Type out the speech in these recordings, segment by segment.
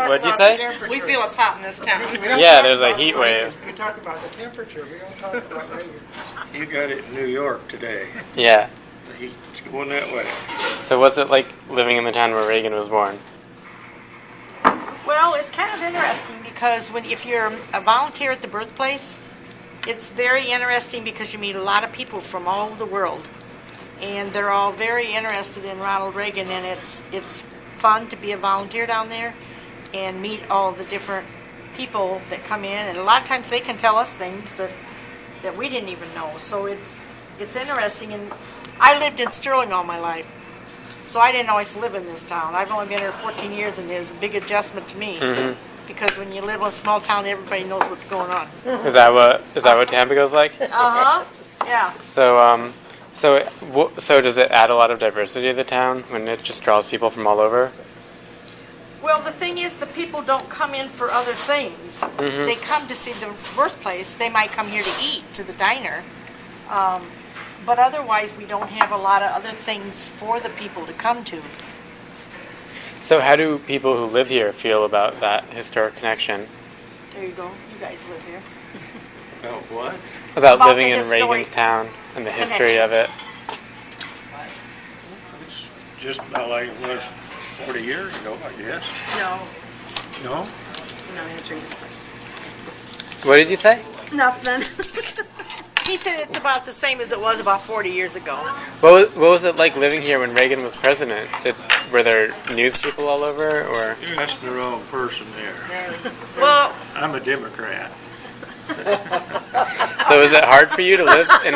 What'd you say? We feel it's hot in this town. Yeah, there's a heat wave. We talk about the temperature. We don't talk about Reagan. You got it in New York today. Yeah. The heat's going that way. So what's it like living in the town where Reagan was born? Well, it's kind of interesting because if you're a volunteer at the Birthplace, it's very interesting because you meet a lot of people from all over the world, and they're all very interested in Ronald Reagan, and it's fun to be a volunteer down there and meet all the different people that come in, and a lot of times they can tell us things that we didn't even know. So it's interesting, and I lived in Sterling all my life. So I didn't always live in this town. I've only been here 14 years, and it was a big adjustment to me. Mm-hmm. Because when you live in a small town, everybody knows what's going on. Is that what Tampico's like? Yeah. So does it add a lot of diversity to the town when it just draws people from all over? Well, the thing is, the people don't come in for other things. Mm-hmm. They come to see the Birthplace. They might come here to eat to the diner. But otherwise, we don't have a lot of other things for the people to come to. So how do people who live here feel about that historic connection? There you go. You guys live here. Oh, what? About living in Reagan's town and the history of it. It's just about like it was 40 years ago, I guess. No. No? I'm not answering this question. What did you say? Nothing. He said it's about the same as it was about 40 years ago. What was it like living here when Reagan was president? Were there news people all over, or? You're asking the wrong person there. Well, I'm a Democrat. So is it hard for you to live in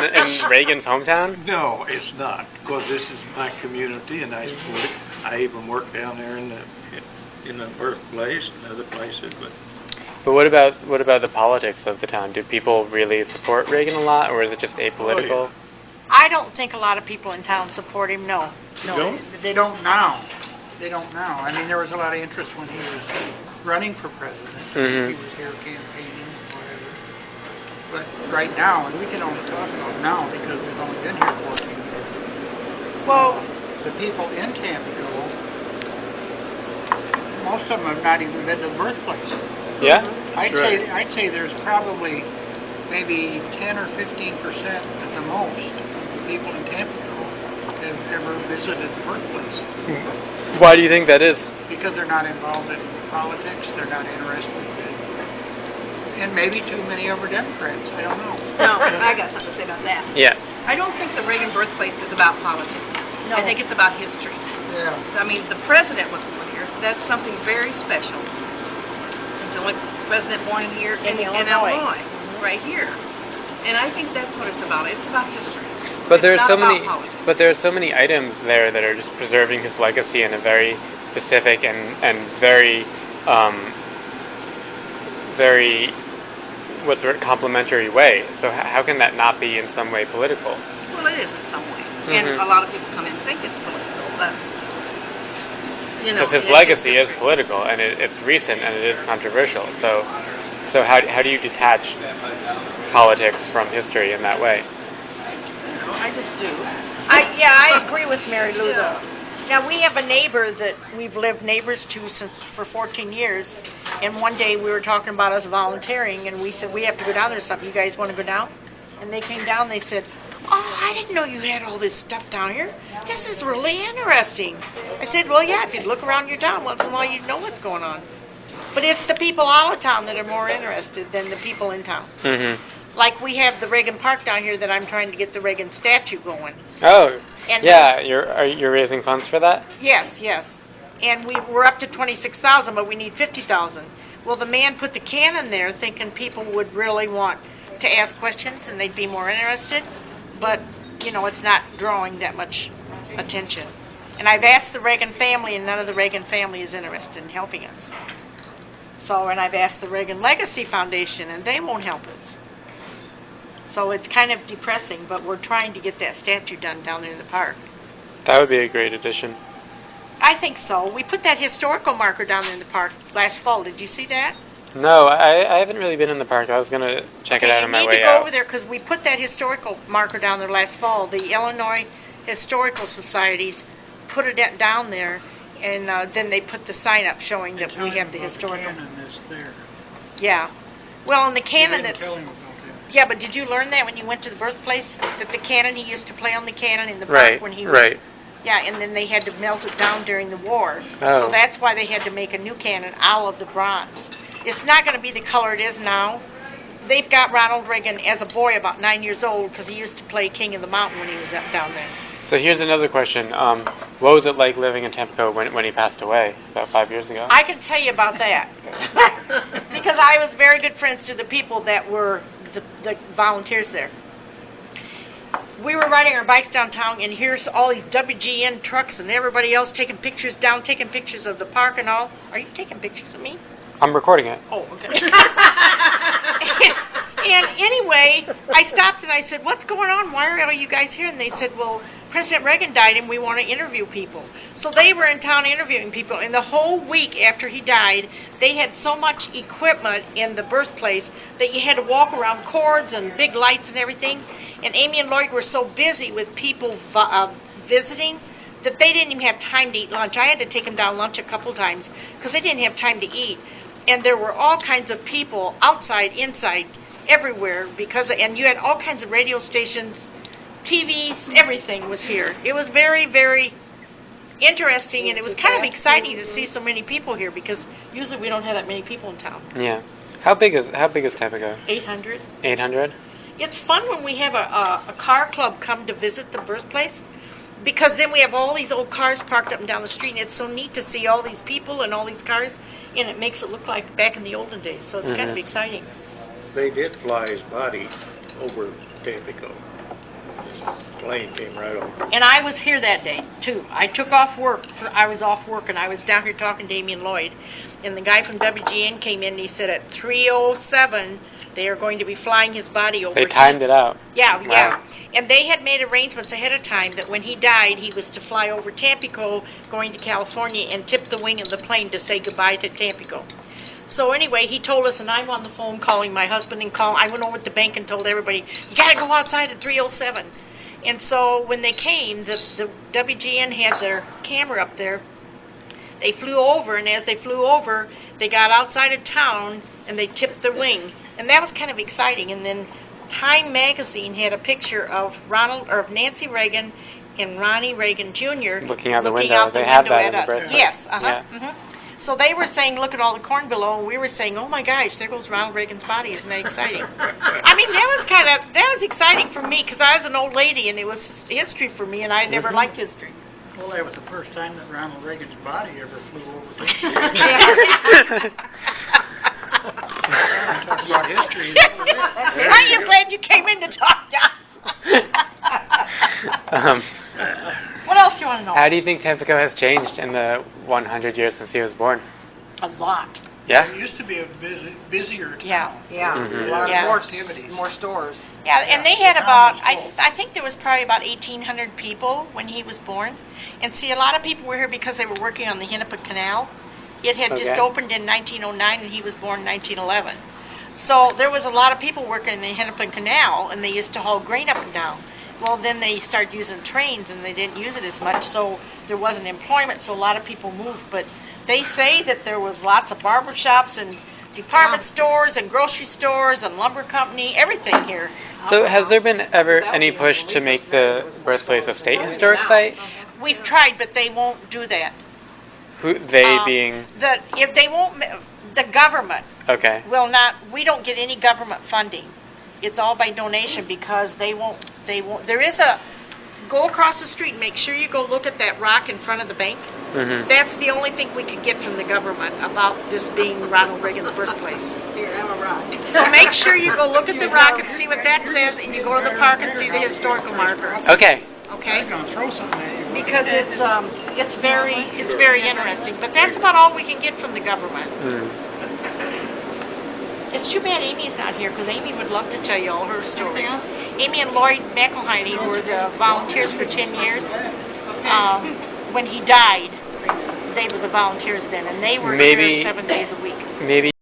Reagan's hometown? No, it's not, because this is my community, and I support it. I even work down there in the Birthplace and other places, But what about the politics of the town? Do people really support Reagan a lot, or is it just apolitical? Oh, yeah. I don't think a lot of people in town support him, no. No? They don't now. They don't now. I mean, there was a lot of interest when he was running for president. Mm-hmm. He was here campaigning, whatever. But right now, and we can only talk about now because we've only been here 14 years. Well, The people in Tampico, most of them have not even been to the Birthplace. Yeah? I'd say there's probably maybe 10 or 15% at the most of people in Tampico have ever visited the Birthplace. Why do you think that is? Because they're not involved in politics, they're not interested in, and maybe too many of them are Democrats, I don't know. No, I got something to say about that. Yeah. I don't think the Reagan Birthplace is about politics. No. I think it's about history. Yeah. I mean, the president was born here. That's something very special. He's the only president born here in Illinois, right here. And I think that's what it's about. It's about history. But there It's are not so many. about politics. But there are so many items there that are just preserving his legacy in a very specific and very complimentary way. So how can that not be in some way political? Well, it is in some way. Mm-hmm. And a lot of people come in and think it's political, but, you know. Because his legacy is political, and it's recent, and it is controversial. So how do you detach politics from history in that way? I just do. I agree with Mary Lou, though. Now, we have a neighbor that we've lived neighbors to for 14 years, and one day we were talking about us volunteering, and we said, we have to go down there or something. You guys want to go down? And they came down, they said, oh, I didn't know you had all this stuff down here. This is really interesting. I said, well, yeah, if you look around your town once in a while, you'd know what's going on. But it's the people out of town that are more interested than the people in town. Mm-hmm. Like we have the Reagan Park down here that I'm trying to get the Reagan statue going. Oh, And yeah, you're raising funds for that? Yes. And we're up to 26,000, but we need 50,000. Well, the man put the cannon there thinking people would really want to ask questions and they'd be more interested. But, it's not drawing that much attention. And I've asked the Reagan family, and none of the Reagan family is interested in helping us. So, and I've asked the Reagan Legacy Foundation, and they won't help us. So it's kind of depressing, but we're trying to get that statue done down there in the park. That would be a great addition. I think so. We put that historical marker down there in the park last fall. Did you see that? No, I haven't really been in the park. I was going to check it out on my way out. You need to go over there because we put that historical marker down there last fall. The Illinois Historical Societies put it down there, And then they put the sign up showing that we have the historical. The cannon that's there. Yeah. Well, and the cannon They that. didn't tell him about that. Yeah, but did you learn that when you went to the birthplace? That the cannon, he used to play on the cannon in the Right. park when he was. Right. Yeah, and then they had to melt it down during the war. Oh. So that's why they had to make a new cannon out of the bronze. It's not going to be the color it is now. They've got Ronald Reagan as a boy about 9 years old because he used to play King of the Mountain when he was up down there. So here's another question. What was it like living in Tampico when he passed away about 5 years ago? I can tell you about that because I was very good friends to the people that were the volunteers there. We were riding our bikes downtown, and here's all these WGN trucks and everybody else taking pictures taking pictures of the park and all. Are you taking pictures of me? I'm recording it. Oh, okay. And anyway, I stopped and I said, "What's going on? Why are all you guys here?" And they said, "Well, President Reagan died and we want to interview people." So they were in town interviewing people, and the whole week after he died, they had so much equipment in the birthplace that you had to walk around cords and big lights and everything. And Amy and Lloyd were so busy with people visiting that they didn't even have time to eat lunch. I had to take them down lunch a couple times because they didn't have time to eat. And there were all kinds of people outside, inside, everywhere and you had all kinds of radio stations, TVs, everything was here. It was very, very interesting, and it was kind of exciting to see so many people here because usually we don't have that many people in town. Yeah. How big is Tampico? 800. 800? It's fun when we have a car club come to visit the birthplace because then we have all these old cars parked up and down the street, and it's so neat to see all these people and all these cars, and it makes it look like back in the olden days, so it's kind of exciting. They did fly his body over Tampico. Plane came right over. And I was here that day, too. I took off work. I was off work, and I was down here talking to Amy and Lloyd. And the guy from WGN came in, and he said at 3:07, they are going to be flying his body over. They timed it out. Yeah, Wow. yeah. And they had made arrangements ahead of time that when he died, he was to fly over Tampico, going to California, and tip the wing of the plane to say goodbye to Tampico. So anyway, he told us, and I'm on the phone calling my husband, and I went over to the bank and told everybody, you got to go outside at 3:07. And so when they came, the WGN had their camera up there. They flew over, and as they flew over, they got outside of town, and they tipped the wing. And that was kind of exciting. And then Time magazine had a picture of Nancy Reagan and Ronnie Reagan Jr. Looking out the window. They had that in the birthplace. Yes, Yeah. So they were saying, look at all the corn below, and we were saying, oh my gosh, there goes Ronald Reagan's body. Isn't that exciting? I mean, that was exciting for me because I was an old lady, and it was history for me, and I never liked history. Well, that was the first time that Ronald Reagan's body ever flew over to Talk about history. Aren't you glad you came in to talk to What else do you want to know? How do you think Tampico has changed in the 100 years since he was born? A lot. Yeah? It used to be a busier town. Yeah. Mhm. A lot Yeah. more activities. More stores. Yeah, and they had about, I think there was probably about 1,800 people when he was born. And see, a lot of people were here because they were working on the Hennepin Canal. It had just Okay. opened in 1909, and he was born in 1911. So there was a lot of people working in the Hennepin Canal, and they used to haul grain up and down. Well, then they started using trains, and they didn't use it as much, so there wasn't employment, so a lot of people moved. But they say that there was lots of barber shops and department stores and grocery stores and lumber company, everything here. So has there been ever any push to make the birthplace a state historic site? We've tried, but they won't do that. Who, they being... If they won't, the government Okay. will not. We don't get any government funding. It's all by donation because they won't. There is go across the street and make sure you go look at that rock in front of the bank. Mm-hmm. That's the only thing we could get from the government about this being Ronald Reagan's birthplace. Here, have a rock. So make sure you go look at the rock and see what that says, and you go to the park and see the historical marker. Okay. Okay? I'm going to throw something at you. Because it's very interesting. But that's about all we can get from the government. Mm. It's too bad Amy's not here, because Amy would love to tell you all her stories. Amy and Lloyd McElhiney were the volunteers for 10 years. When he died, they were the volunteers then, and they were here 7 days a week. Maybe